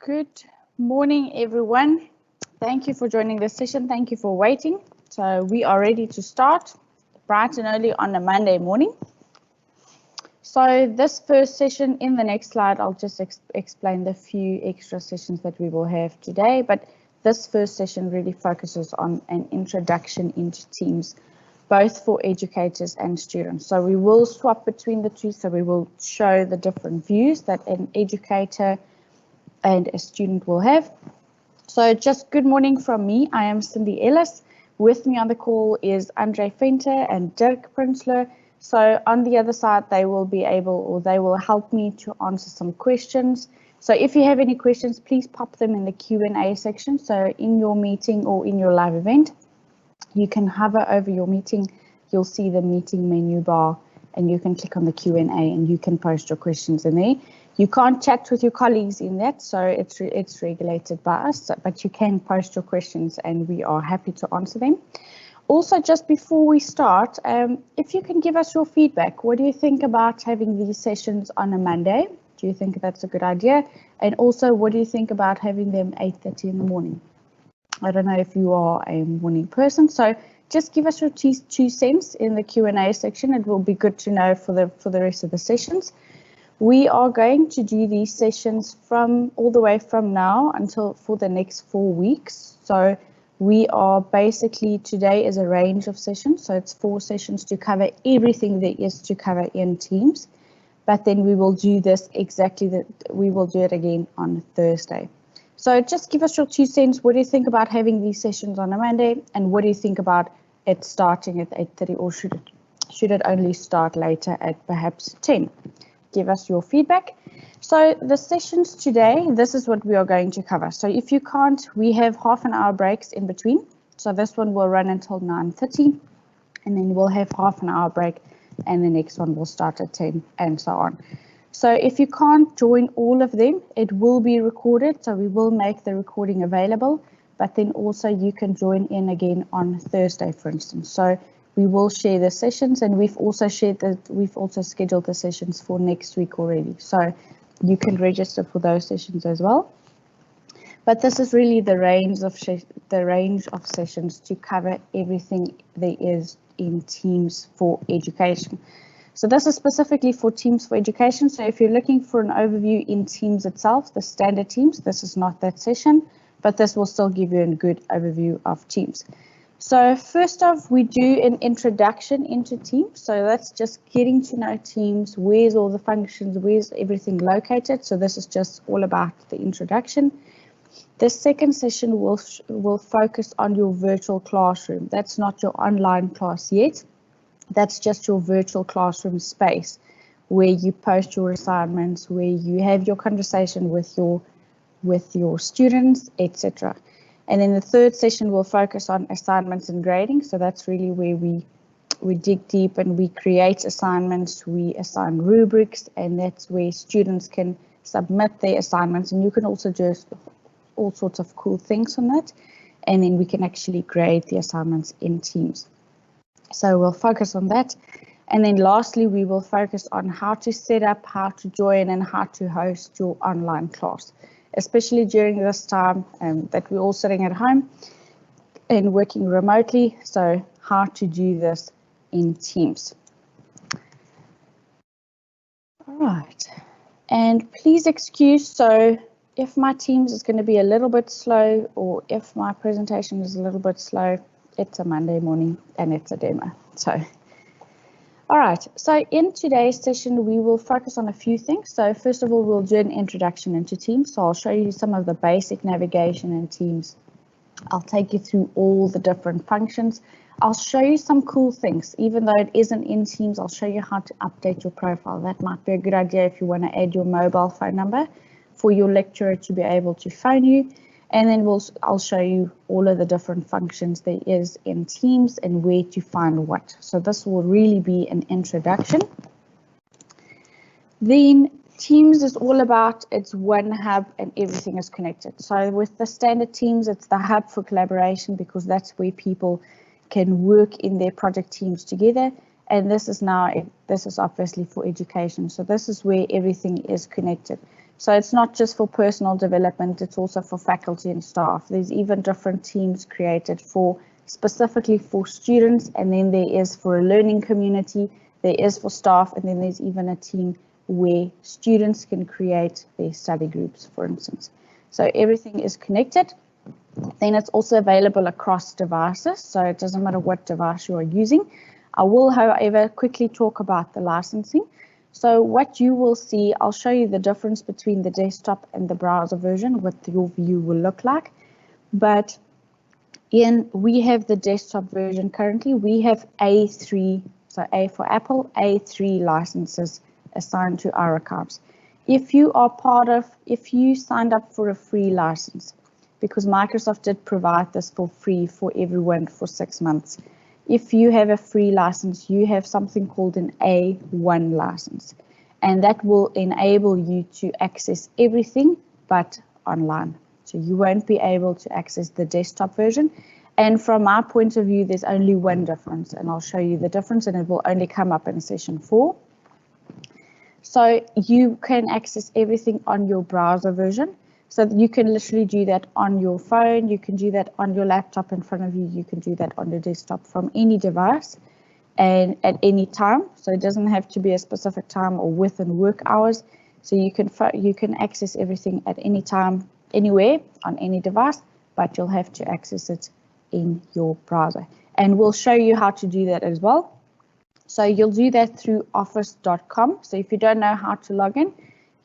Good morning, everyone. Thank you for joining this session. Thank you for waiting. So we are ready to start bright and early on a Monday morning. So this first session, in the next slide, I'll just explain the few extra sessions that we will have today. But this first session really focuses on an introduction into Teams, both for educators and students. So we will swap between the two. So we will show the different views that an educator and a student will have. So just good morning from me. I am Cindy Ellis. With me on the call is Andre Venter and Dirk Prinsloo. So on the other side, they will be able, or they will help me to answer some questions. So if you have any questions, please pop them in the Q&A section. So in your meeting or in your live event, you can hover over your meeting. You'll see the meeting menu bar and you can click on the Q&A and you can post your questions in there. You can't chat with your colleagues in that, so it's regulated by us, but you can post your questions and we are happy to answer them. Also, just before we start, if you can give us your feedback, what do you think about having these sessions on a Monday? Do you think that's a good idea? And also, what do you think about having them 8:30 in the morning? I don't know if you are a morning person, so just give us your two cents in the Q&A section. It will be good to know for the rest of the sessions. We are going to do these sessions from all the way from now until for the next 4 weeks. So we are basically, today is a range of sessions. So it's 4 sessions to cover everything there is to cover in Teams. But then we will do this we will do it again on Thursday. So just give us your 2 cents. What do you think about having these sessions on a Monday? And what do you think about it starting at 8:30, or should it only start later at perhaps 10? Give us your feedback. So the sessions today, this is what we are going to cover. So if you can't, we have half an hour breaks in between. So this one will run until 9:30 and then we'll have half an hour break and the next one will start at 10 and so on. So if you can't join all of them, it will be recorded. So we will make the recording available, but then also you can join in again on Thursday, for instance. So we will share the sessions, and we've also scheduled the sessions for next week already. So you can register for those sessions as well. But this is really the range of sessions to cover everything there is in Teams for education. So this is specifically for Teams for education. So if you're looking for an overview in Teams itself, the standard Teams, this is not that session, but this will still give you a good overview of Teams. So first off, we do an introduction into Teams. So that's just getting to know Teams, where's all the functions, where's everything located. So this is just all about the introduction. The second session will focus on your virtual classroom. That's not your online class yet. That's just your virtual classroom space where you post your assignments, where you have your conversation with your students, etc. And then the third session will focus on assignments and grading. So that's really where we dig deep and we create assignments, we assign rubrics, and that's where students can submit their assignments. And you can also do all sorts of cool things on that. And then we can actually grade the assignments in Teams. So we'll focus on that. And then lastly, we will focus on how to set up, how to join, and how to host your online class, especially during this time that we're all sitting at home and working remotely. So how to do this in Teams. All right. And please excuse, so if my Teams is going to be a little bit slow or if my presentation is a little bit slow, it's a Monday morning and it's a demo. So, all right, so in today's session, we will focus on a few things. So first of all, we'll do an introduction into Teams. So I'll show you some of the basic navigation in Teams. I'll take you through all the different functions. I'll show you some cool things. Even though it isn't in Teams, I'll show you how to update your profile. That might be a good idea if you want to add your mobile phone number for your lecturer to be able to phone you. And then I'll show you all of the different functions there is in Teams and where to find what. So this will really be an introduction. Then Teams is all about, it's one hub and everything is connected. So with the standard Teams, it's the hub for collaboration because that's where people can work in their project teams together. And this is obviously for education. So this is where everything is connected. So it's not just for personal development, it's also for faculty and staff. There's even different teams created specifically for students, and then there is for a learning community, there is for staff, and then there's even a team where students can create their study groups, for instance. So everything is connected. Then it's also available across devices, so it doesn't matter what device you are using. I will, however, quickly talk about the licensing. So what you will see, I'll show you the difference between the desktop and the browser version, what your view will look like. But we have the desktop version currently. We have A3, so A for Apple, A3 licenses assigned to our accounts. If you signed up for a free license, because Microsoft did provide this for free for everyone for 6 months. If you have a free license, you have something called an A1 license, and that will enable you to access everything but online. So you won't be able to access the desktop version. And from my point of view, there's only one difference, and I'll show you the difference, and it will only come up in session 4. So you can access everything on your browser version. So you can literally do that on your phone, you can do that on your laptop in front of you, you can do that on your desktop from any device and at any time. So it doesn't have to be a specific time or within work hours. So you can access everything at any time, anywhere, on any device, but you'll have to access it in your browser. And we'll show you how to do that as well. So you'll do that through office.com. So if you don't know how to log in,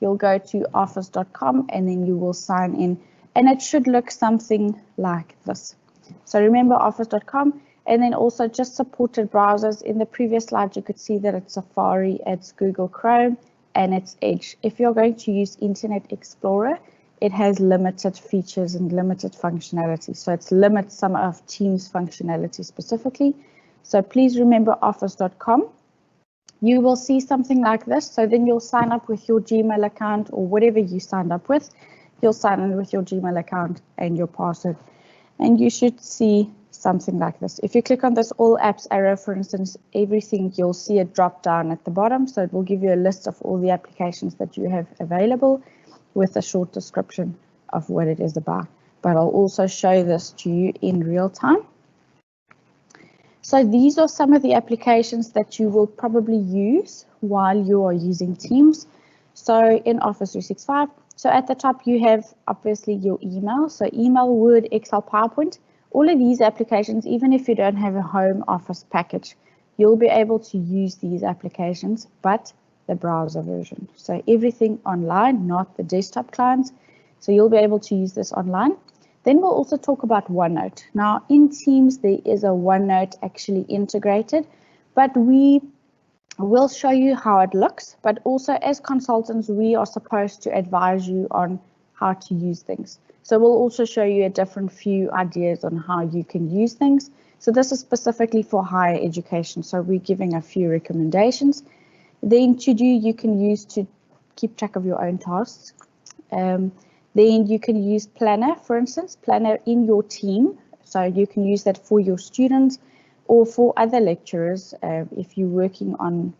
you'll go to office.com and then you will sign in, and it should look something like this. So remember office.com, and then also just supported browsers. In the previous slide, you could see that it's Safari, it's Google Chrome, and it's Edge. If you're going to use Internet Explorer, it has limited features and limited functionality. So it limits some of Teams functionality specifically. So please remember office.com. You will see something like this. So then you'll sign up with your Gmail account or whatever you signed up with. You'll sign in with your Gmail account and your password, and you should see something like this. If you click on this all apps arrow, for instance, everything, you'll see a drop down at the bottom. So it will give you a list of all the applications that you have available with a short description of what it is about. But I'll also show this to you in real time. So these are some of the applications that you will probably use while you are using Teams. So in Office 365, so at the top you have obviously your email. So email, Word, Excel, PowerPoint, all of these applications, even if you don't have a home office package, you'll be able to use these applications, but the browser version. So everything online, not the desktop clients. So you'll be able to use this online. Then we'll also talk about OneNote. Now in Teams, there is a OneNote actually integrated, but we will show you how it looks. But also as consultants, we are supposed to advise you on how to use things. So we'll also show you a different few ideas on how you can use things. So this is specifically for higher education. So we're giving a few recommendations. Then you can use to keep track of your own tasks. Then you can use Planner, for instance, Planner in your team. So you can use that for your students or for other lecturers if you're working on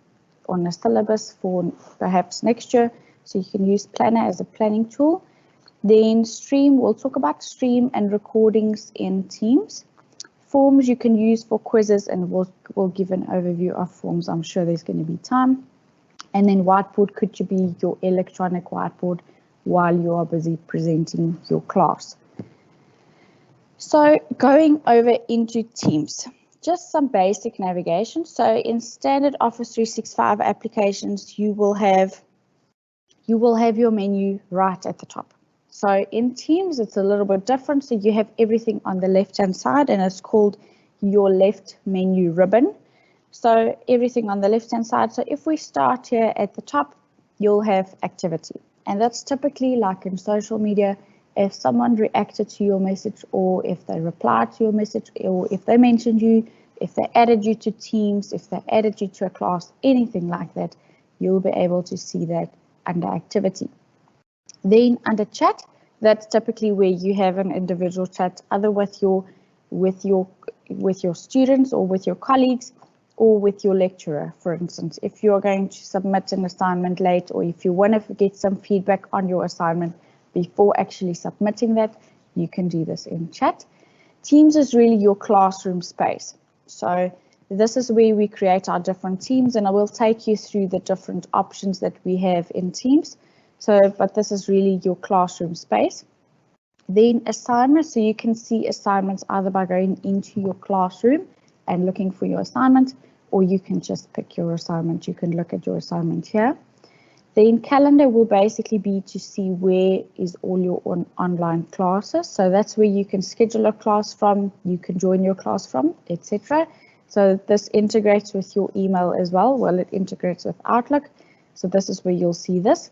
a syllabus for perhaps next year. So you can use Planner as a planning tool. Then Stream, we'll talk about Stream and recordings in Teams. Forms you can use for quizzes, and we'll give an overview of forms. I'm sure there's going to be time. And then Whiteboard could be your electronic whiteboard while you are busy presenting your class. So going over into Teams, just some basic navigation. So in standard Office 365 applications, you will have your menu right at the top. So in Teams, it's a little bit different. So you have everything on the left-hand side, and it's called your left menu ribbon. So everything on the left-hand side. So if we start here at the top, you'll have activity. And that's typically like in social media, if someone reacted to your message, or if they replied to your message, or if they mentioned you, if they added you to Teams, if they added you to a class, anything like that, you'll be able to see that under activity. Then under chat, that's typically where you have an individual chat, either with your students or with your colleagues. or with your lecturer. For instance, if you're going to submit an assignment late, or if you want to get some feedback on your assignment before actually submitting that, you can do this in chat. Teams is really your classroom space. So this is where we create our different teams, and I will take you through the different options that we have in Teams. But this is really your classroom space. Then assignments, so you can see assignments either by going into your classroom and looking for your assignment, or you can just pick your assignment. You can look at your assignment here. Then calendar will basically be to see where is all your online classes. So that's where you can schedule a class from, you can join your class from, etc. So this integrates with your email as well. Well, it integrates with Outlook. So this is where you'll see this.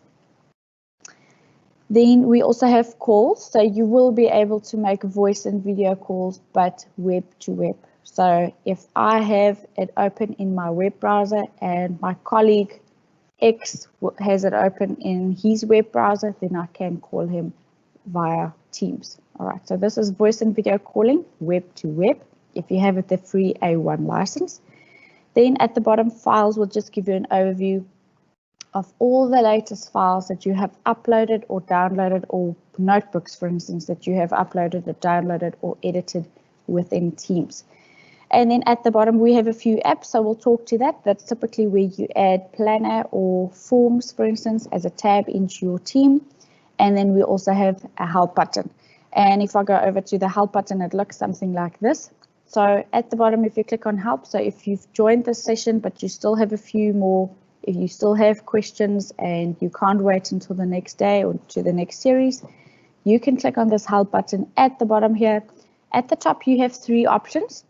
Then we also have calls. So you will be able to make voice and video calls, but web to web. So if I have it open in my web browser and my colleague X has it open in his web browser, then I can call him via Teams. All right, so this is voice and video calling, web to web, if you have the free A1 license. Then at the bottom, files will just give you an overview of all the latest files that you have uploaded or downloaded, or notebooks, for instance, that you have uploaded or downloaded or edited within Teams. And then at the bottom, we have a few apps, so we'll talk to that. That's typically where you add planner or forms, for instance, as a tab into your team. And then we also have a help button. And if I go over to the help button, it looks something like this. So at the bottom, if you click on help, so if you've joined the session, but you still have a few more, if you still have questions and you can't wait until the next day or to the next series, you can click on this help button at the bottom here. At the top, you have 3 options.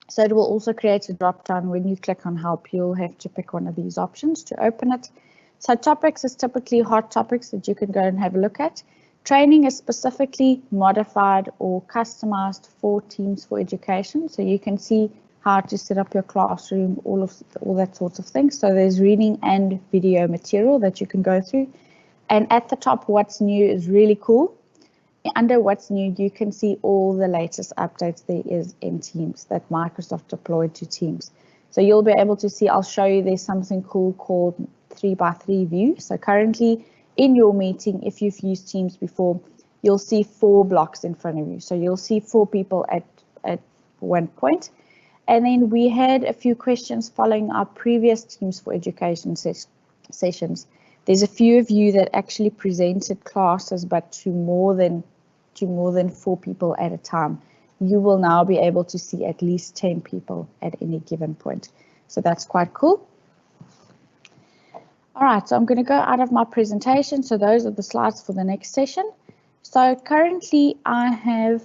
So it will also create a drop down. When you click on help, you'll have to pick one of these options to open it. So topics is typically hot topics that you can go and have a look at. Training is specifically modified or customized for Teams for education. So you can see how to set up your classroom, all that sorts of things. So there's reading and video material that you can go through. And at the top, what's new is really cool. Under what's new, you can see all the latest updates there is in Teams that Microsoft deployed to Teams. So you'll be able to see, I'll show you, there's something cool called 3x3 view. So currently in your meeting, if you've used Teams before, you'll see 4 blocks in front of you. So you'll see 4 people at one point. And then we had a few questions following our previous Teams for Education sessions. There's a few of you that actually presented classes, but to more than 4 people at a time. You will now be able to see at least 10 people at any given point. So that's quite cool. All right, so I'm going to go out of my presentation. So those are the slides for the next session. So currently I have,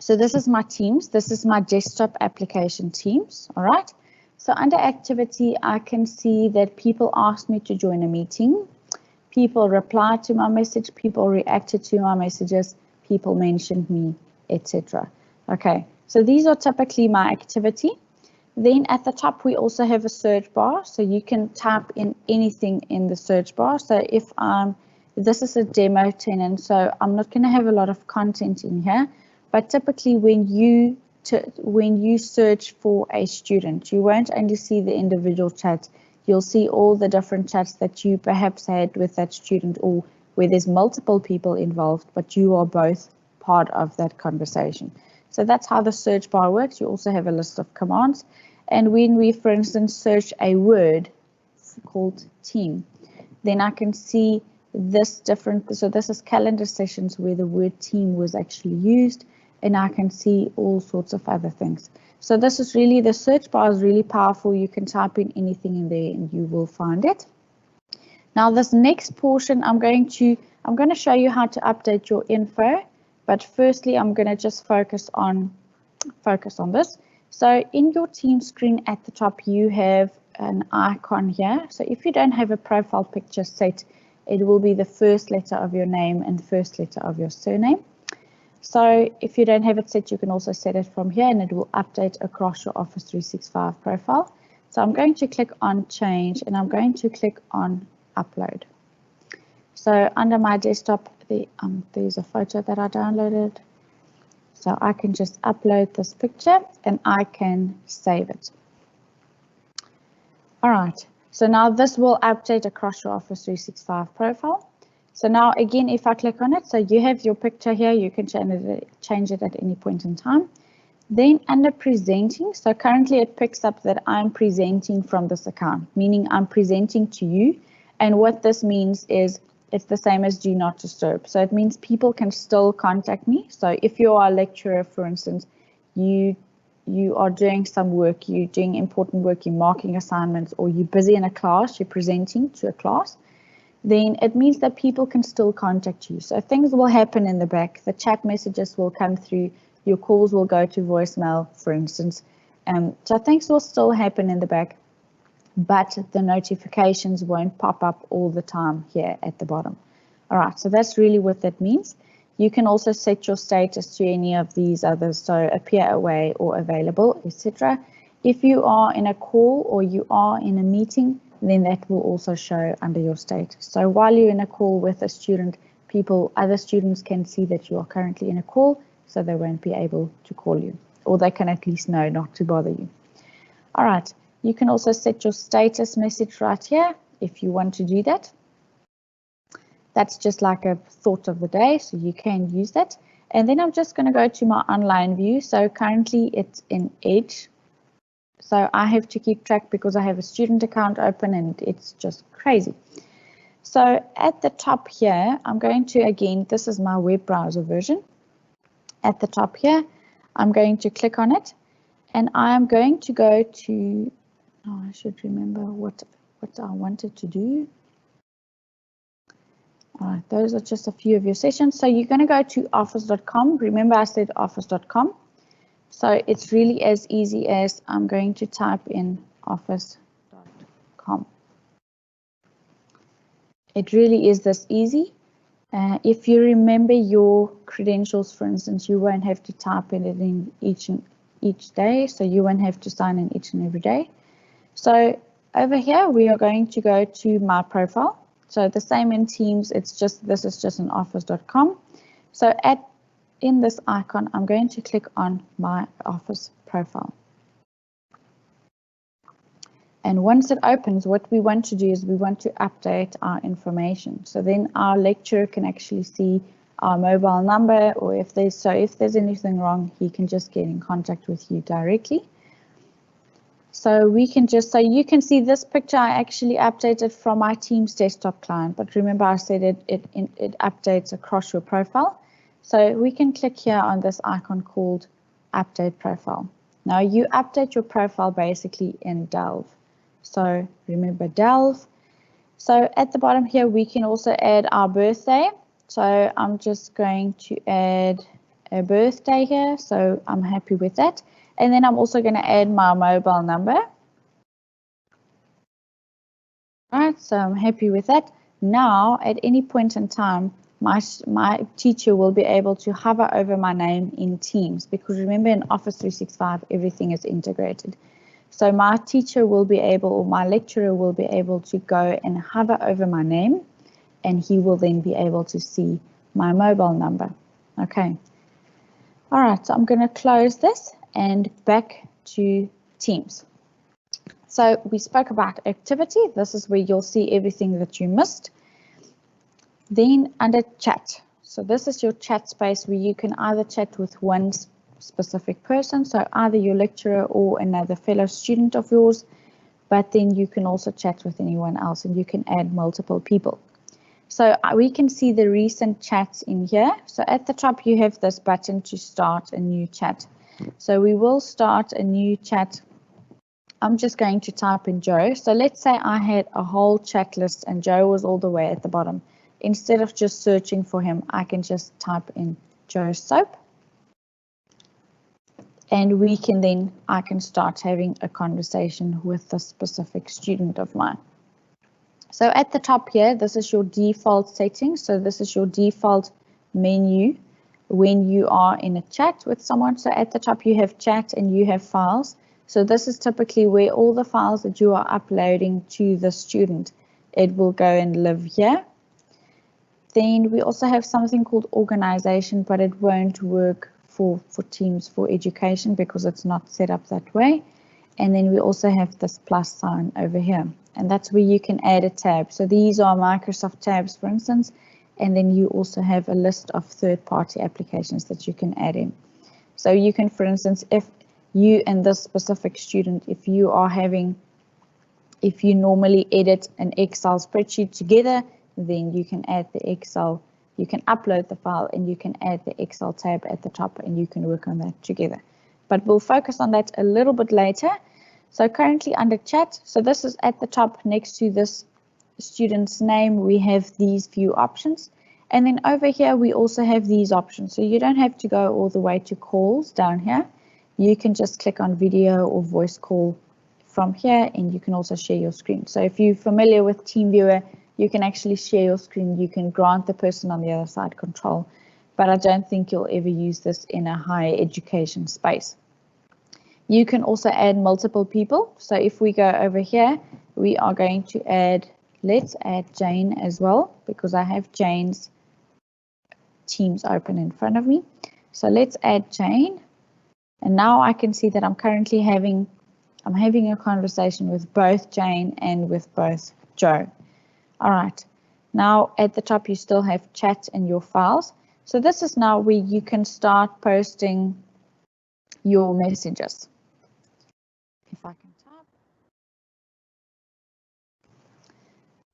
so this is my Teams. This is my desktop application Teams. All right. So under activity, I can see that people asked me to join a meeting. People replied to my message, people reacted to my messages, people mentioned me, etc. Okay, so these are typically my activity. Then at the top, we also have a search bar, so you can type in anything in the search bar. So if this is a demo tenant, so I'm not going to have a lot of content in here, but typically when you search for a student, you won't only see the individual chat. You'll see all the different chats that you perhaps had with that student, or where there's multiple people involved, but you are both part of that conversation. So that's how the search bar works. You also have a list of commands. And when we, for instance, search a word called team, then I can see this different. So this is calendar sessions where the word team was actually used, and I can see all sorts of other things. So this is really, the search bar is really powerful. You can type in anything in there and you will find it. Now this next portion, I'm going to show you how to update your info, but firstly I'm going to just focus on this. So in your team screen at the top, you have an icon here. So if you don't have a profile picture set, it will be the first letter of your name and the first letter of your surname. So if you don't have it set, you can also set it from here and it will update across your Office 365 profile. So I'm going to click on change and I'm going to click on upload. So under my desktop, there's a photo that I downloaded. So I can just upload this picture and I can save it. All right, so now this will update across your Office 365 profile. So now again, if I click on it, so you have your picture here, you can change it at any point in time. Then under presenting, so currently it picks up that I'm presenting from this account, meaning I'm presenting to you. And what this means is it's the same as do not disturb. So it means people can still contact me. So if you are a lecturer, for instance, you are doing some work, you're doing important work, you're marking assignments, or you're busy in a class, you're presenting to a class, then it means that people can still contact you. So things will happen in the back. The chat messages will come through. Your calls will go to voicemail, for instance. So things will still happen in the back, but the notifications won't pop up all the time here at the bottom. All right, so that's really what that means. You can also set your status to any of these others, so appear away or available, etc. If you are in a call or you are in a meeting, then that will also show under your status. So while you're in a call with a student, other students can see that you are currently in a call, so they won't be able to call you, or they can at least know not to bother you. All right, you can also set your status message right here if you want to do that. That's just like a thought of the day, so you can use that. And then I'm just going to go to my online view. So currently it's in Edge. So I have to keep track because I have a student account open and it's just crazy. So at the top here, I'm going to, again, this is my web browser version. At the top here, I'm going to click on it and I'm going to go to, oh, I should remember what I wanted to do. All right, those are just a few of your sessions. So you're going to go to office.com. Remember I said office.com. So it's really as easy as I'm going to type in office.com. It really is this easy. If you remember your credentials, for instance, you won't have to type in it in each day. So you won't have to sign in each and every day. So over here, we are going to go to my profile. So the same in Teams, this is just in office.com. So in this icon, I'm going to click on my Office profile. And once it opens, what we want to do is we want to update our information. So then our lecturer can actually see our mobile number, or if there's anything wrong, he can just get in contact with you directly. So we can so you can see this picture I actually updated from my Teams desktop client, but remember I said it updates across your profile. So we can click here on this icon called Update Profile. Now you update your profile basically in Delve. So remember Delve. So at the bottom here, we can also add our birthday. So I'm just going to add a birthday here. So I'm happy with that. And then I'm also going to add my mobile number. All right, so I'm happy with that. Now, at any point in time, my teacher will be able to hover over my name in Teams, because remember in Office 365, everything is integrated. So my teacher will be able, or my lecturer will be able to go and hover over my name, and he will then be able to see my mobile number. Okay. All right, so I'm going to close this and back to Teams. So we spoke about activity. This is where you'll see everything that you missed. Then under chat. So this is your chat space where you can either chat with one specific person, so either your lecturer or another fellow student of yours, but then you can also chat with anyone else and you can add multiple people. So we can see the recent chats in here. So at the top, you have this button to start a new chat. So we will start a new chat. I'm just going to type in Joe. So let's say I had a whole chat list and Joe was all the way at the bottom. Instead of just searching for him, I can just type in Joe Soap. And I can start having a conversation with a specific student of mine. So at the top here, this is your default settings. So this is your default menu when you are in a chat with someone. So at the top, you have chat and you have files. So this is typically where all the files that you are uploading to the student, it will go and live here. Then we also have something called organization, but it won't work for Teams for Education because it's not set up that way. And then we also have this plus sign over here, and that's where you can add a tab. So these are Microsoft tabs, for instance, and then you also have a list of third-party applications that you can add in. So you can, for instance, if you and this specific student, if you normally edit an Excel spreadsheet together, then you can add the Excel, you can upload the file and you can add the Excel tab at the top and you can work on that together. But we'll focus on that a little bit later. So currently under chat, so this is at the top next to this student's name, we have these few options. And then over here, we also have these options. So you don't have to go all the way to calls down here. You can just click on video or voice call from here, and you can also share your screen. So if you're familiar with TeamViewer, you can actually share your screen. You can grant the person on the other side control, but I don't think you'll ever use this in a higher education space. You can also add multiple people. So if we go over here, we are going to add, let's add Jane as well, because I have Jane's Teams open in front of me. So let's add Jane. And now I can see that I'm currently having a conversation with both Jane and with both Joe. All right. Now at the top, you still have chat in your files. So this is now where you can start posting your messages. If I can type.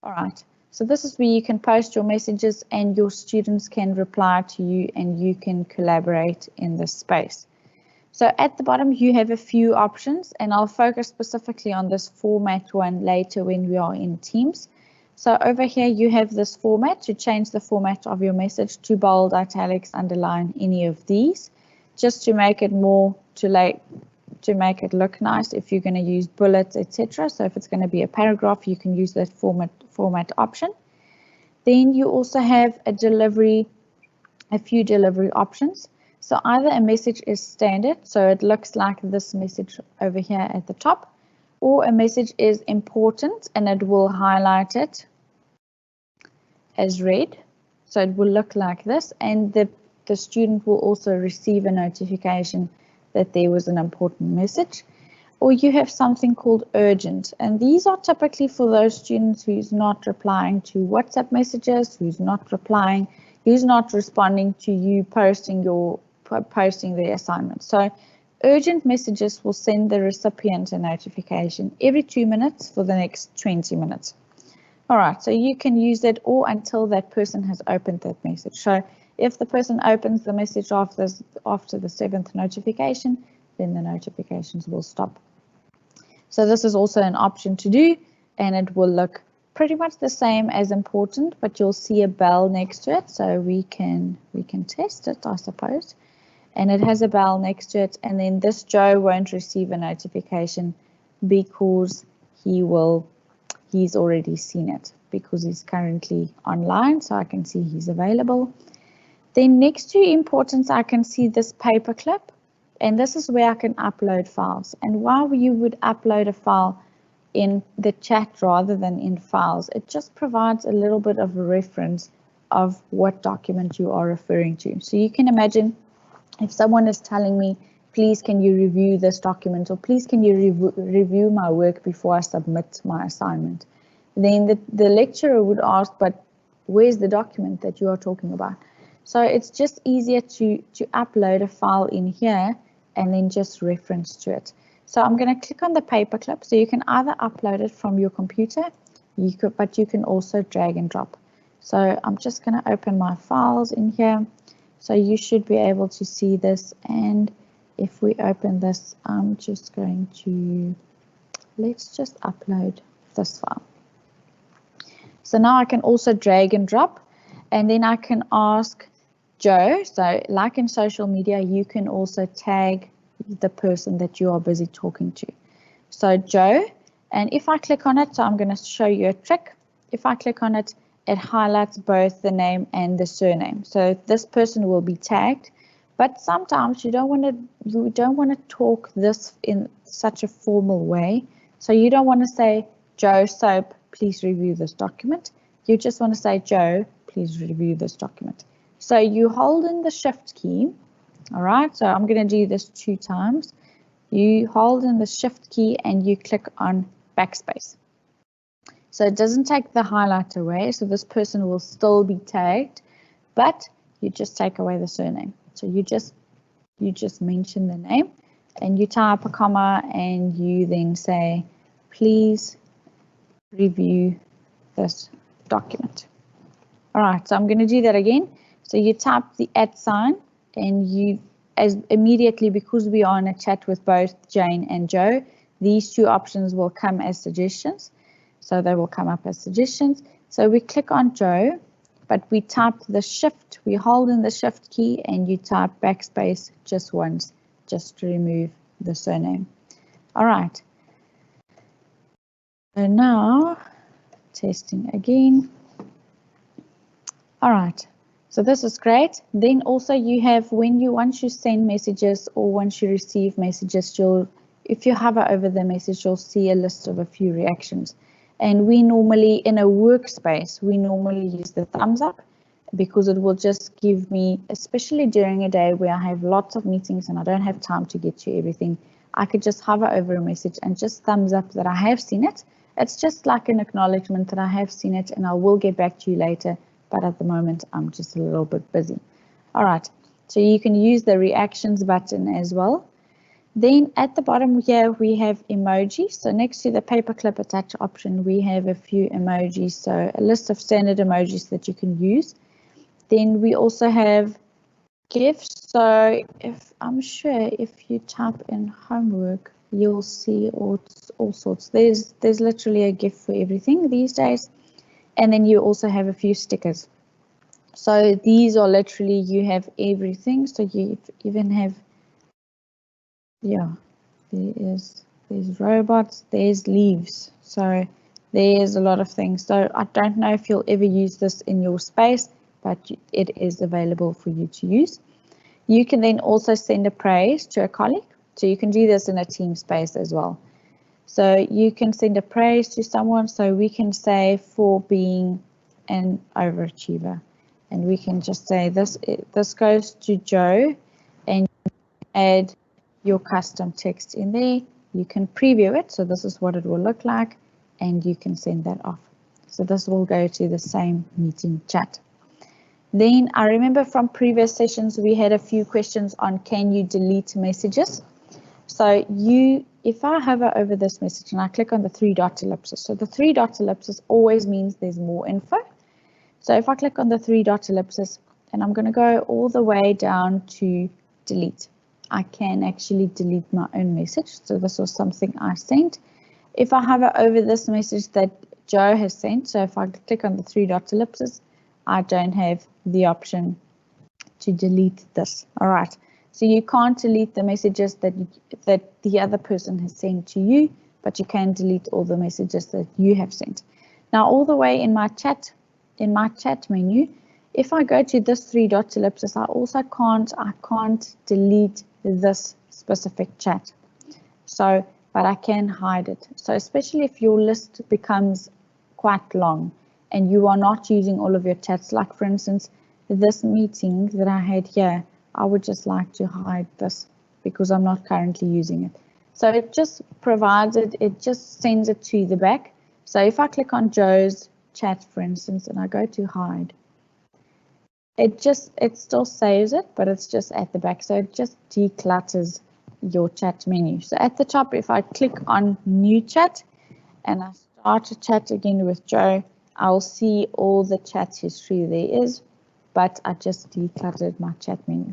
All right, so this is where you can post your messages and your students can reply to you and you can collaborate in this space. So at the bottom, you have a few options and I'll focus specifically on this format one later when we are in Teams. So over here, you have this format to change the format of your message to bold, italics, underline, any of these, just to make it more to make it look nice if you're going to use bullets, etc. So if it's going to be a paragraph, you can use that format option. Then you also have a few delivery options. So either a message is standard, so it looks like this message over here at the top, or a message is important and it will highlight it as red. So it will look like this, and the student will also receive a notification that there was an important message. Or you have something called urgent, and these are typically for those students who's not replying to WhatsApp messages, who's not responding to you posting the assignment. So urgent messages will send the recipient a notification every 2 minutes for the next 20 minutes. All right, so you can use it or until that person has opened that message. So if the person opens the message after the 7th notification, then the notifications will stop. So this is also an option to do, and it will look pretty much the same as important, but you'll see a bell next to it. So we can test it, I suppose. And it has a bell next to it, and then this Joe won't receive a notification because he's already seen it because he's currently online, so I can see he's available. Then next to importance, I can see this paperclip, and this is where I can upload files. And while you would upload a file in the chat rather than in files, it just provides a little bit of a reference of what document you are referring to. So you can imagine if someone is telling me, please can you review this document, or please can you review my work before I submit my assignment, then the lecturer would ask, but where's the document that you are talking about? So it's just easier to upload a file in here and then just reference to it. So I'm going to click on the paperclip. So you can either upload it from your computer, but you can also drag and drop. So I'm just going to open my files in here. So you should be able to see this. And if we open this, I'm just going to, let's just upload this file. So now I can also drag and drop, and then I can ask Joe. So like in social media, you can also tag the person that you are busy talking to. So Joe, and if I click on it, so I'm going to show you a trick. If I click on it, it highlights both the name and the surname. So this person will be tagged, but sometimes you don't want to talk this in such a formal way. So you don't want to say, Joe Soap, please review this document. You just want to say, Joe, please review this document. So you hold in the shift key All right, so I'm going to do this 2 times. You hold in the shift key and you click on backspace. So it doesn't take the highlight away, so this person will still be tagged, but you just take away the surname. So you just mention the name and you type a comma and you then say, please review this document. All right, so I'm going to do that again. So you type the @ and you, as immediately, because we are in a chat with both Jane and Joe, these 2 options will come as suggestions. So they will come up as suggestions. So we click on Joe, but we type the shift, we hold in the shift key and you type backspace just once, just to remove the surname. All right. So now, testing again. All right, so this is great. Then also you have, once you send messages or once you receive messages, if you hover over the message, you'll see a list of a few reactions. And we normally, in a workspace, we normally use the thumbs up because it will just give me, especially during a day where I have lots of meetings and I don't have time to get to everything, I could just hover over a message and just thumbs up that I have seen it. It's just like an acknowledgement that I have seen it and I will get back to you later. But at the moment, I'm just a little bit busy. All right, so you can use the reactions button as well. Then at the bottom here, we have emojis. So next to the paperclip attach option, we have a few emojis. So a list of standard emojis that you can use. Then we also have GIFs. So I'm sure if you type in homework, you'll see all sorts. There's literally a GIF for everything these days. And then you also have a few stickers. So these are literally, you have everything. So you even have, there's robots, there's leaves. So there's a lot of things. So I don't know if you'll ever use this in your space, but it is available for you to use. You can then also send a praise to a colleague. So you can do this in a team space as well. So you can send a praise to someone. So we can say for being an overachiever, and we can just say this goes to Joe, and add your custom text in there. You can preview it. So this is what it will look like, and you can send that off. So this will go to the same meeting chat. Then I remember from previous sessions, we had a few questions on can you delete messages? So if I hover over this message and I click on the 3-dot ellipsis, so the 3-dot ellipsis always means there's more info. So if I click on the 3-dot ellipsis and I'm going to go all the way down to delete, I can actually delete my own message. So this was something I sent. If I hover over this message that Joe has sent, so if I click on the 3-dot ellipsis, I don't have the option to delete this. All right. So you can't delete the messages that the other person has sent to you, but you can delete all the messages that you have sent. Now, all the way in my chat menu, if I go to this 3-dot ellipsis, I can't delete this specific chat. So, but I can hide it. So especially if your list becomes quite long and you are not using all of your chats, like for instance, this meeting that I had here, I would just like to hide this because I'm not currently using it. So it just provides it just sends it to the back. So if I click on Joe's chat, for instance, and I go to hide, it still saves it, but it's just at the back. So it just declutters your chat menu. So at the top, if I click on new chat and I start a chat again with Joe, I'll see all the chat history there is, but I just decluttered my chat menu.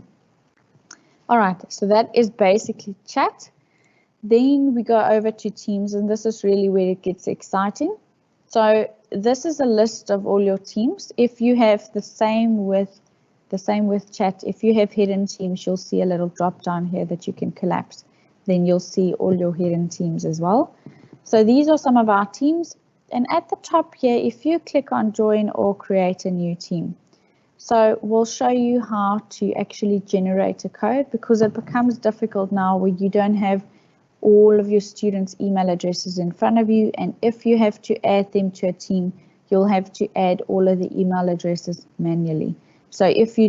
All right, so that is basically chat. Then we go over to Teams, and this is really where it gets exciting. So this is a list of all your teams. If you have the same with chat, if you have hidden teams, you'll see a little drop down here that you can collapse. Then you'll see all your hidden teams as well. So these are some of our teams. And at the top here, if you click on join or create a new team, so we'll show you how to actually generate a code, because it becomes difficult now where you don't have all of your students' email addresses in front of you. And if you have to add them to a team, you'll have to add all of the email addresses manually. So if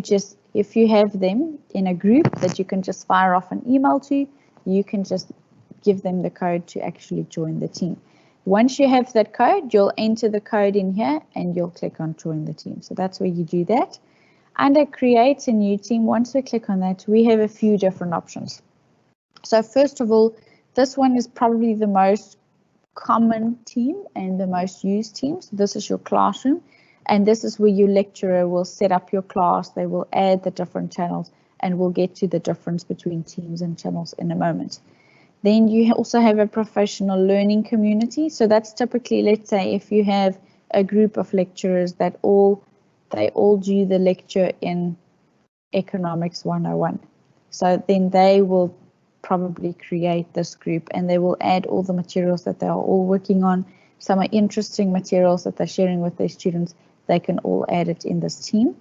you have them in a group that you can just fire off an email to, you can just give them the code to actually join the team. Once you have that code, you'll enter the code in here and you'll click on join the team. So that's where you do that. Under create a new team, once we click on that, we have a few different options. So first of all, this one is probably the most common team and the most used team. So this is your classroom, and this is where your lecturer will set up your class. They will add the different channels, and we'll get to the difference between teams and channels in a moment. Then you also have a professional learning community. So that's typically, let's say, if you have a group of lecturers that they all do the lecture in Economics 101. So then they will probably create this group and they will add all the materials that they are all working on. Some are interesting materials that they're sharing with their students. They can all add it in this team.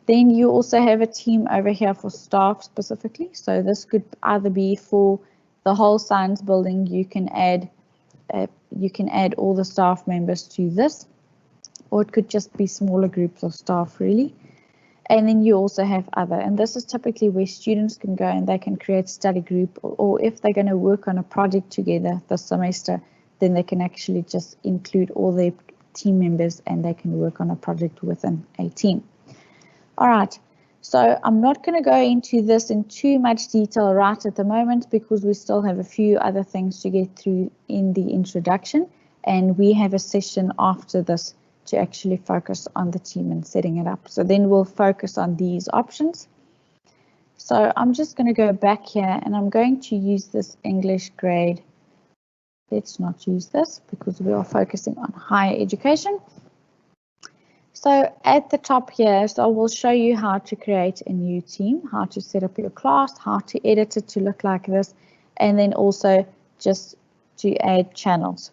Then you also have a team over here for staff specifically. So this could either be for the whole science building. You can add all the staff members to this, or it could just be smaller groups of staff really. And then you also have other, and this is typically where students can go and they can create study group, or if they're going to work on a project together this semester, then they can actually just include all their team members and they can work on a project within a team. All right. So I'm not going to go into this in too much detail right at the moment because we still have a few other things to get through in the introduction, and we have a session after this to actually focus on the team and setting it up. So then we'll focus on these options. So I'm just going to go back here and I'm going to use this English grade. Let's not use this because we are focusing on higher education. So at the top here, so I will show you how to create a new team, how to set up your class, how to edit it to look like this, and then also just to add channels.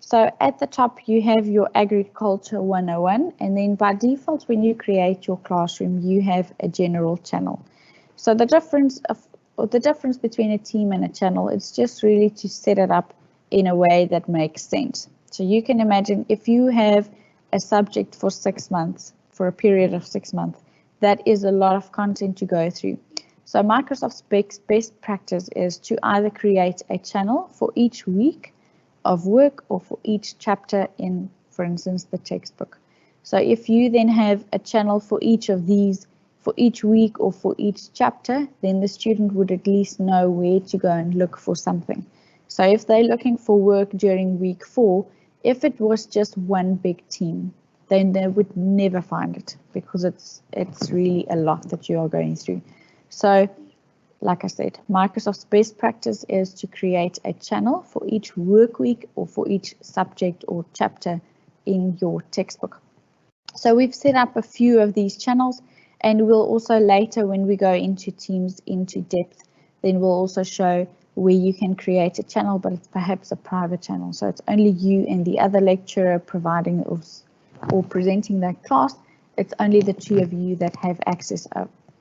So at the top you have your Agriculture 101, and then by default when you create your classroom you have a general channel. So the difference between a team and a channel is just really to set it up in a way that makes sense. So you can imagine if you have a subject for 6 months, for a period of 6 months, that is a lot of content to go through. So Microsoft's best practice is to either create a channel for each week of work or for each chapter in, for instance, the textbook. So if you then have a channel for each of these, for each week or for each chapter, then the student would at least know where to go and look for something. So if they're looking for work during week 4, if it was just one big team, then they would never find it because it's really a lot that you are going through. So like I said, Microsoft's best practice is to create a channel for each work week or for each subject or chapter in your textbook. So we've set up a few of these channels, and we'll also later when we go into teams into depth, then we'll also show where you can create a channel, but it's perhaps a private channel. So it's only you and the other lecturer providing or presenting that class. It's only the two of you that have access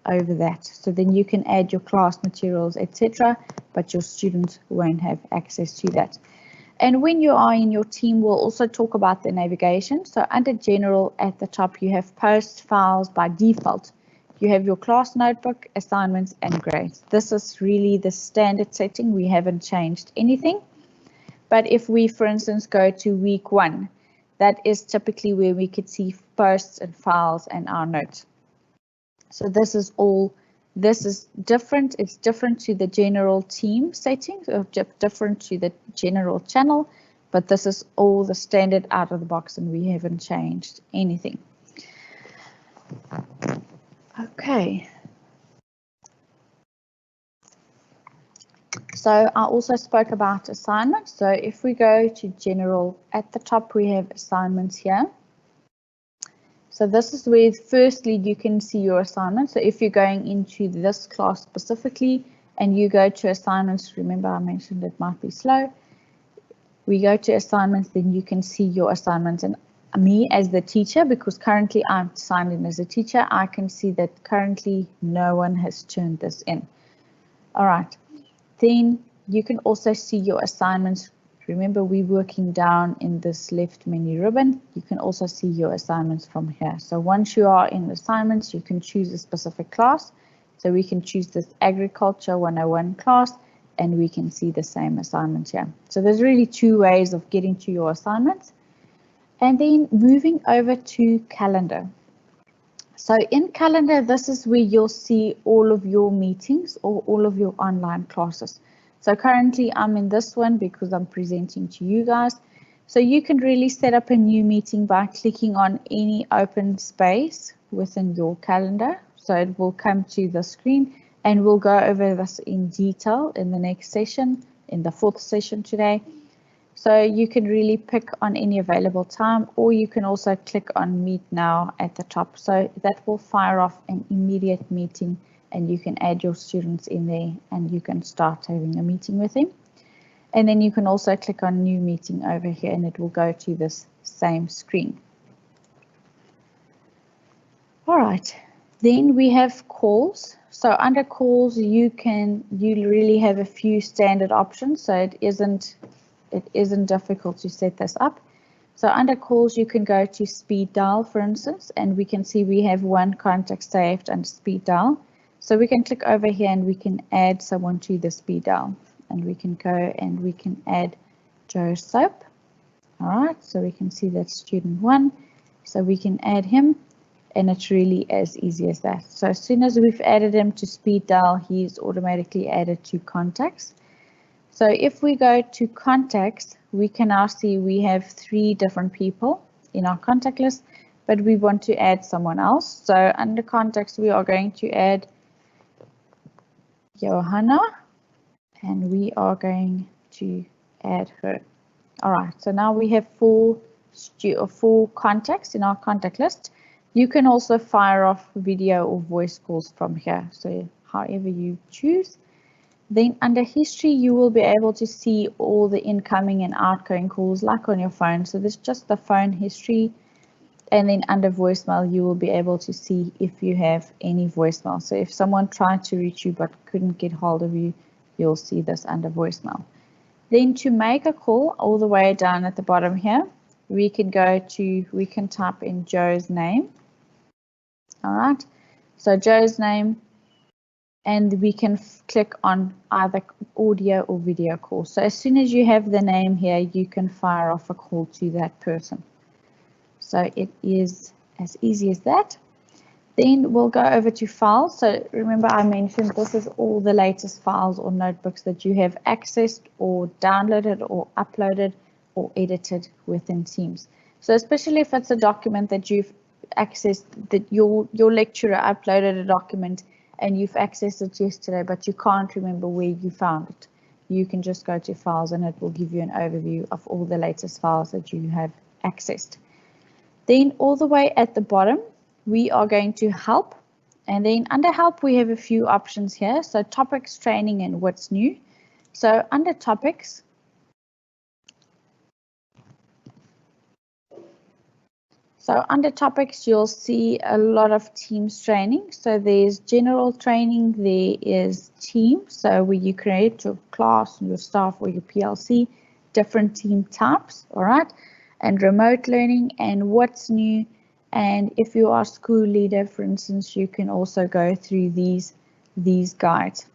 over that. So then you can add your class materials, etc., but your students won't have access to that. And when you are in your team, we'll also talk about the navigation. So under general at the top, you have posts, files by default. You have your class notebook, assignments, and grades. This is really the standard setting. We haven't changed anything. But if we, for instance, go to week 1, that is typically where we could see posts and files and our notes. So this is different. It's different to the general team settings, or different to the general channel, but this is all the standard out of the box and we haven't changed anything. Okay. So I also spoke about assignments. So if we go to general, at the top we have assignments here. So this is where firstly you can see your assignments. So if you're going into this class specifically and you go to assignments, remember I mentioned it might be slow. We go to assignments, then you can see your assignments. And me as the teacher, because currently I'm signed in as a teacher, I can see that currently no one has turned this in. All right. Then you can also see your assignments Remember, we're working down in this left menu ribbon. You can also see your assignments from here. So once you are in assignments, you can choose a specific class. So we can choose this Agriculture 101 class, and we can see the same assignment here. So there's really two ways of getting to your assignments. And then moving over to Calendar. So in Calendar, this is where you'll see all of your meetings or all of your online classes. So currently I'm in this one because I'm presenting to you guys. So you can really set up a new meeting by clicking on any open space within your calendar. So it will come to the screen, and we'll go over this in detail in the next session, in the 4th session today. So you can really pick on any available time, or you can also click on Meet Now at the top. So that will fire off an immediate meeting, and you can add your students in there and you can start having a meeting with them. And then you can also click on New Meeting over here, and it will go to this same screen. All right, then we have calls. So under calls, you really have a few standard options. So it isn't difficult to set this up. So under calls, you can go to speed dial, for instance, and we can see we have one contact saved under speed dial. So we can click over here and we can add someone to the speed dial, and we can go and we can add Joe Soap. All right, so we can see that student 1. So we can add him, and it's really as easy as that. So as soon as we've added him to speed dial, he's automatically added to contacts. So if we go to contacts, we can now see we have 3 different people in our contact list, but we want to add someone else. So under contacts, we are going to add Johanna, and we are going to add her. All right, so now we have 4 contacts in our contact list. You can also fire off video or voice calls from here, so however you choose. Then under history, you will be able to see all the incoming and outgoing calls like on your phone. So there's just the phone history. And then under voicemail, you will be able to see if you have any voicemail. So if someone tried to reach you but couldn't get hold of you, you'll see this under voicemail. Then to make a call, all the way down at the bottom here, we can type in Joe's name. All right, so Joe's name. And we can click on either audio or video call. So as soon as you have the name here, you can fire off a call to that person. So it is as easy as that. Then we'll go over to files. So remember I mentioned this is all the latest files or notebooks that you have accessed or downloaded or uploaded or edited within Teams. So especially if it's a document that you've accessed, that your lecturer uploaded a document and you've accessed it yesterday, but you can't remember where you found it. You can just go to files and it will give you an overview of all the latest files that you have accessed. Then all the way at the bottom, we are going to help. And then under help, we have a few options here. So topics, training, and what's new. So under topics, you'll see a lot of Teams training. So there's general training, there is team, so where you create your class, your staff, or your PLC, different team types, all right, and remote learning and what's new. And if you are school leader, for instance, you can also go through these guides.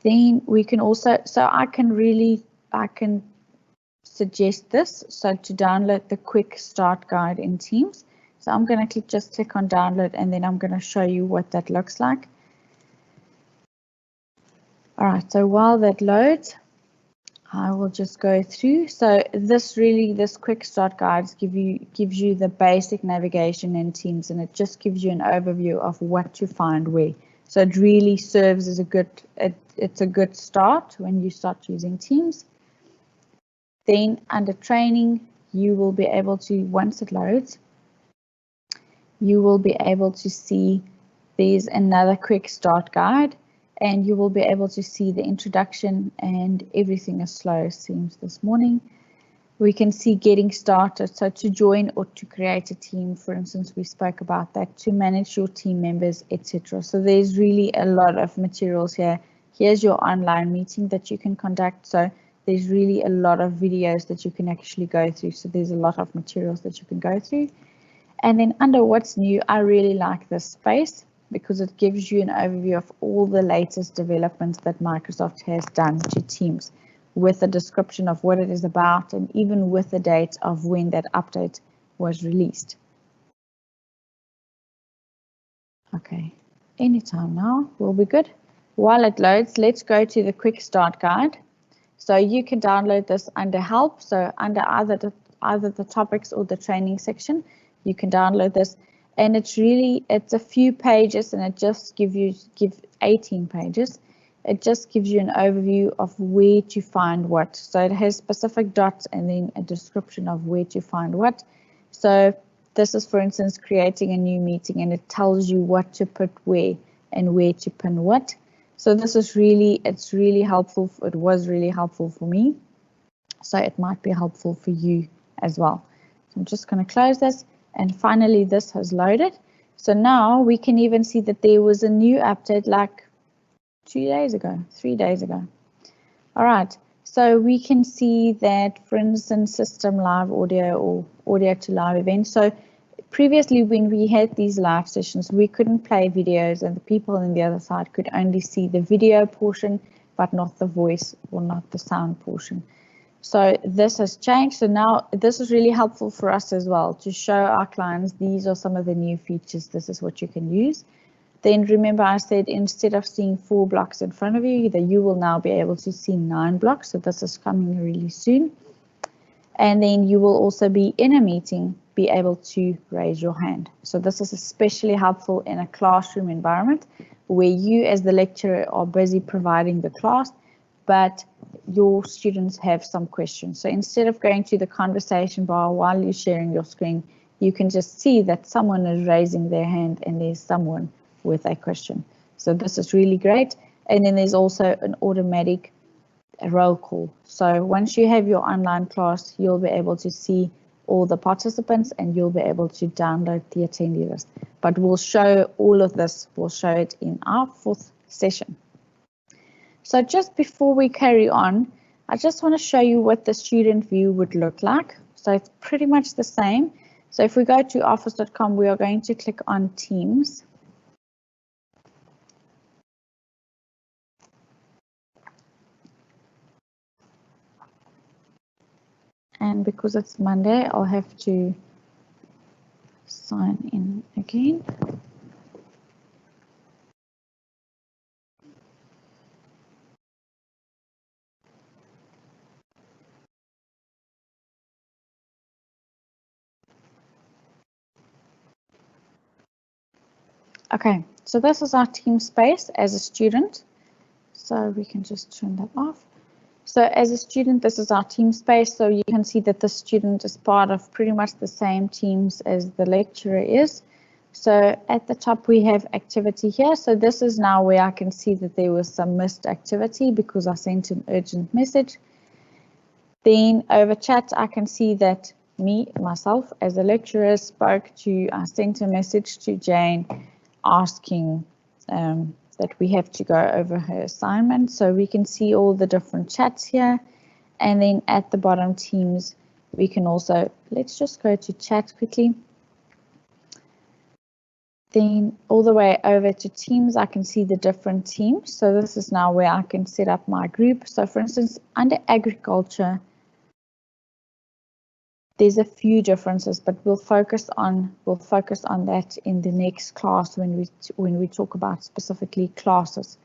Then we can also, so I can suggest this. So to download the quick start guide in Teams. So I'm going to just click on download, and then I'm going to show you what that looks like. All right, so while that loads, I will just go through. So this quick start guide gives you the basic navigation in Teams, and it just gives you an overview of what to find where. So it really serves as it's a good start when you start using Teams. Then under training, you will be able to, once it loads, you will be able to see there's another quick start guide, and you will be able to see the introduction, and everything is slow, it seems this morning. We can see getting started. So to join or to create a team, for instance, we spoke about that, to manage your team members, etc. So there's really a lot of materials here. Here's your online meeting that you can conduct. So there's really a lot of videos that you can actually go through. So there's a lot of materials that you can go through. And then under what's new, I really like this space because it gives you an overview of all the latest developments that Microsoft has done to Teams, with a description of what it is about and even with the date of when that update was released. Okay, anytime now will be good. While it loads, let's go to the quick start guide. So you can download this under help. So under either the topics or the training section, you can download this. And it's a few pages, and it just gives 18 pages. It just gives you an overview of where to find what. So it has specific dots and then a description of where to find what. So this is, for instance, creating a new meeting, and it tells you what to put where and where to pin what. So this is it's really helpful. It was really helpful for me. So it might be helpful for you as well. So I'm just going to close this, and finally this has loaded. So now we can even see that there was a new update like 3 days ago. All right, so we can see that, for instance, system live audio or audio to live event. So previously, when we had these live sessions, we couldn't play videos, and the people on the other side could only see the video portion, but not the voice or not the sound portion. So this has changed. So now this is really helpful for us as well to show our clients these are some of the new features. This is what you can use. Then remember I said instead of seeing 4 blocks in front of you, that you will now be able to see 9 blocks. So this is coming really soon. And then you will also be in a meeting, be able to raise your hand. So this is especially helpful in a classroom environment where you as the lecturer are busy providing the class, but your students have some questions. So instead of going to the conversation bar while you're sharing your screen, you can just see that someone is raising their hand and there's someone with a question. So this is really great. And then there's also an automatic roll call. So once you have your online class, you'll be able to see all the participants and you'll be able to download the attendee list. But we'll show all of this, we'll show it in our 4th session. So just before we carry on, I just want to show you what the student view would look like. So it's pretty much the same. So if we go to office.com, we are going to click on Teams. And because it's Monday, I'll have to sign in again. Okay, so this is our team space as a student. So we can just turn that off. So as a student, this is our team space. So you can see that the student is part of pretty much the same teams as the lecturer is. So at the top, we have activity here. So this is now where I can see that there was some missed activity because I sent an urgent message. Then over chat, I can see that myself as a lecturer I sent a message to Jane asking that we have to go over her assignment. So we can see all the different chats here. And then at the bottom, Teams, we can also, let's just go to chat quickly. Then all the way over to Teams, I can see the different teams. So this is now where I can set up my group. So for instance, under agriculture, there's a few differences, but we'll focus on that in the next class when we talk about specifically classes.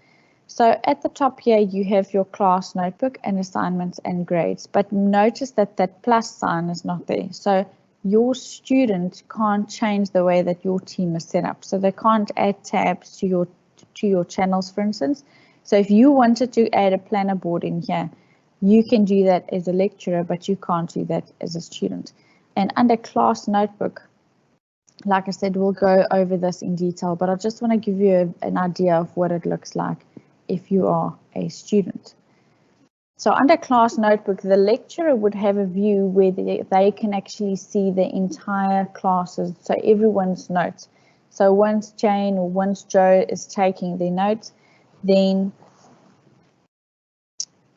So at the top here, you have your class notebook and assignments and grades, but notice that that plus sign is not there. So your student can't change the way that your team is set up. So they can't add tabs to your channels, for instance. So if you wanted to add a planner board in here, you can do that as a lecturer, but you can't do that as a student. And under class notebook, like I said, we'll go over this in detail, but I just want to give you an idea of what it looks like if you are a student. So under class notebook, the lecturer would have a view where they can actually see the entire classes, so everyone's notes. So once Jane or once Joe is taking their notes, then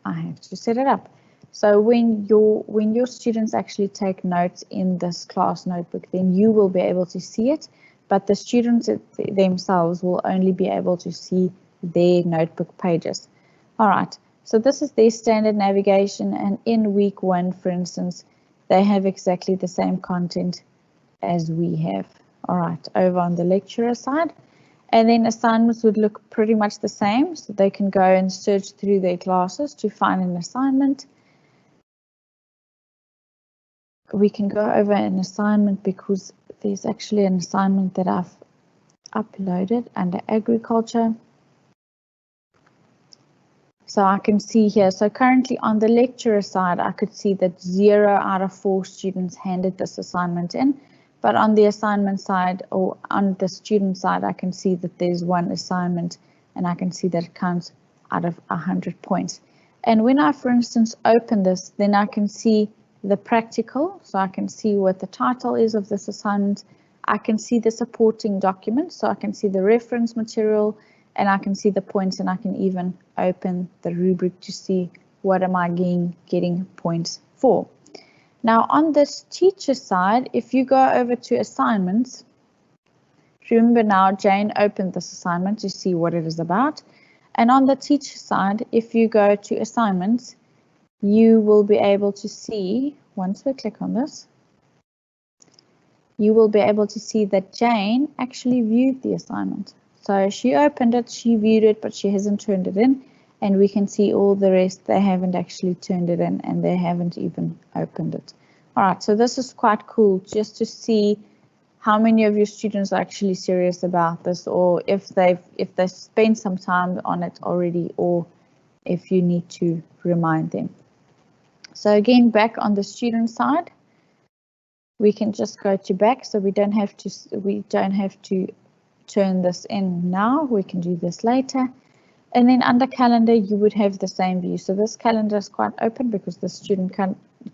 I have to set it up. So when your students actually take notes in this class notebook, then you will be able to see it, but the students themselves will only be able to see their notebook pages. All right, so this is their standard navigation, and in week 1, for instance, they have exactly the same content as we have. All right, over on the lecturer side. And then assignments would look pretty much the same, so they can go and search through their classes to find an assignment. We can go over an assignment because there's actually an assignment that I've uploaded under agriculture. So I can see here, so currently on the lecturer side, I could see that 0 out of 4 students handed this assignment in. But on the assignment side, or on the student side, I can see that there's 1 assignment, and I can see that it counts out of 100 points. And when I, for instance, open this, then I can see the practical, so I can see what the title is of this assignment. I can see the supporting documents, so I can see the reference material, and I can see the points, and I can even open the rubric to see what am I getting points for. Now on this teacher side, if you go over to assignments, remember now Jane opened this assignment to see what it is about. And on the teacher side, if you go to assignments, you will be able to see, once we click on this, you will be able to see that Jane actually viewed the assignment. So she opened it, she viewed it, but she hasn't turned it in. And we can see all the rest, they haven't actually turned it in and they haven't even opened it. All right, so this is quite cool just to see how many of your students are actually serious about this, or if they've spent some time on it already, or if you need to remind them. So again, back on the student side, we can just go to back, so we don't have to turn this in now. We can do this later. And then under calendar, you would have the same view. So this calendar is quite open because the student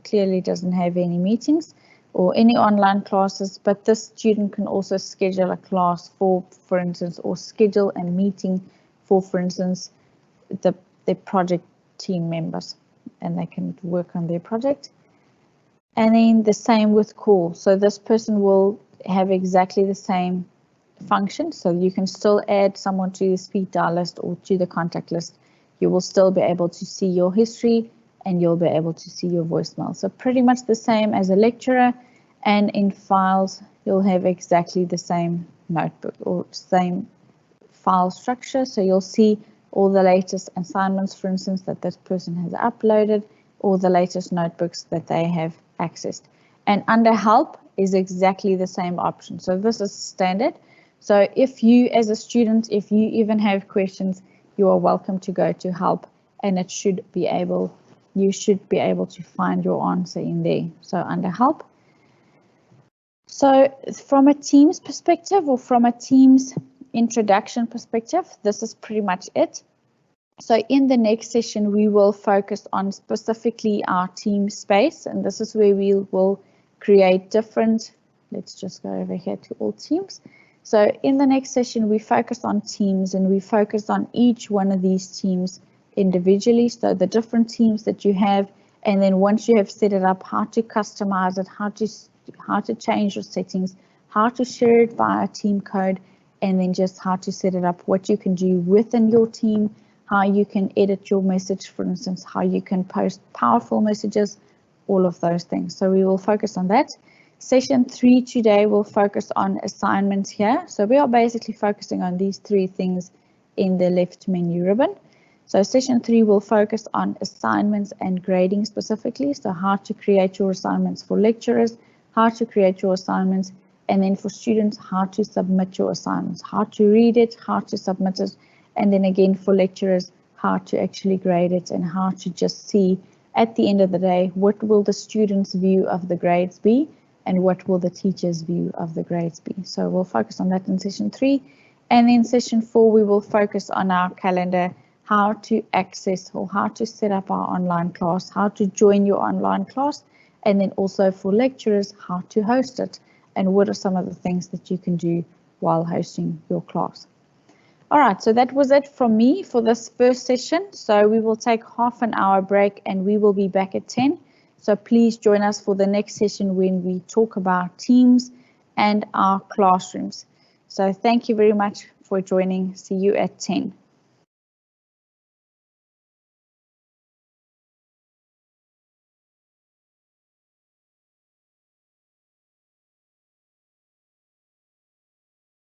clearly doesn't have any meetings or any online classes, but this student can also schedule a class for instance, or schedule a meeting for instance, the project team members, and they can work on their project. And then the same with call. So this person will have exactly the same function, so you can still add someone to the speed dial list or to the contact list. You will still be able to see your history and you'll be able to see your voicemail. So pretty much the same as a lecturer, and in files you'll have exactly the same notebook or same file structure. So you'll see all the latest assignments, for instance, that this person has uploaded, or the latest notebooks that they have accessed. And under help is exactly the same option. So this is standard. So if you as a student, if you even have questions, you are welcome to go to help, and you should be able to find your answer in there. So under help. So from a Teams perspective, or from a Teams introduction perspective, this is pretty much it. So in the next session, we will focus on specifically our team space, and this is where we will create different, let's just go over here to all teams. So in the next session, we focus on teams, and we focus on each one of these teams individually. So the different teams that you have, and then once you have set it up, how to customize it, how to change your settings, how to share it via team code, and then just how to set it up, what you can do within your team, how you can edit your message, for instance, how you can post powerful messages, all of those things. So we will focus on that. Session 3 today will focus on assignments here. So we are basically focusing on these 3 things in the left menu ribbon. So session 3 will focus on assignments and grading specifically. So how to create your assignments for lecturers, how to create your assignments, and then for students, how to submit your assignments, how to read it, how to submit it, and then again for lecturers, how to actually grade it, and how to just see at the end of the day, what will the students' view of the grades be, and what will the teacher's view of the grades be. So we'll focus on that in session 3. And in session 4, we will focus on our calendar, how to access or how to set up our online class, how to join your online class, and then also for lecturers, how to host it, and what are some of the things that you can do while hosting your class. All right, so that was it from me for this first session. So we will take half an hour break and we will be back at 10. So please join us for the next session when we talk about teams and our classrooms. So thank you very much for joining. See you at 10.